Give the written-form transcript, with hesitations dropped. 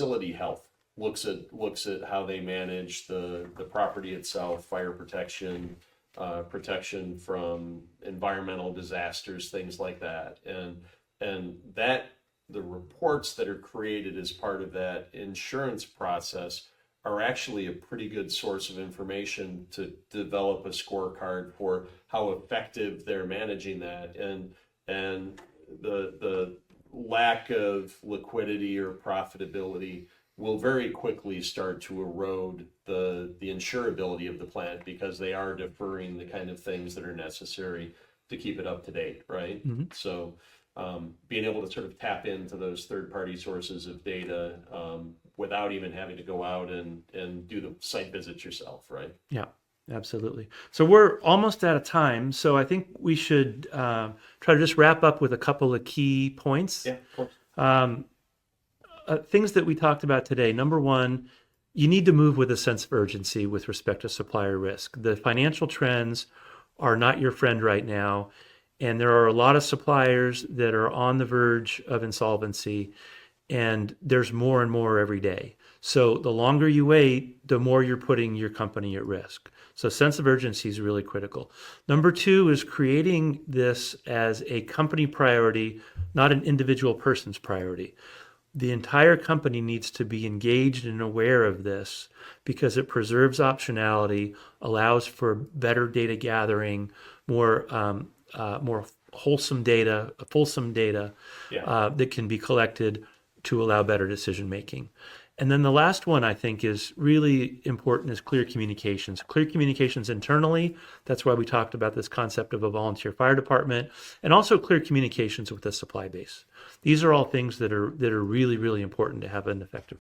facility health, looks at how they manage the property itself, fire protection, protection from environmental disasters, things like that. And that the reports that are created as part of that insurance process are actually a pretty good source of information to develop a scorecard for how effective they're managing that. And the lack of liquidity or profitability will very quickly start to erode the insurability of the plant, because they are deferring the kind of things that are necessary to keep it up to date, right? Mm-hmm. So being able to sort of tap into those third-party sources of data without even having to go out and do the site visits yourself, right? Yeah, absolutely. So we're almost out of time. So I think we should try to just wrap up with a couple of key points. Yeah, of course. Things that we talked about today. Number one, you need to move with a sense of urgency with respect to supplier risk. The financial trends are not your friend right now. And there are a lot of suppliers that are on the verge of insolvency, and there's more and more every day. So the longer you wait, the more you're putting your company at risk. So sense of urgency is really critical. Number two is creating this as a company priority, not an individual person's priority. The entire company needs to be engaged and aware of this, because it preserves optionality, allows for better data gathering, more wholesome data, fulsome data that can be collected to allow better decision making. And then the last one I think is really important is clear communications. Clear communications internally. That's why we talked about this concept of a volunteer fire department, and also clear communications with the supply base. These are all things that are really, really important to have an effective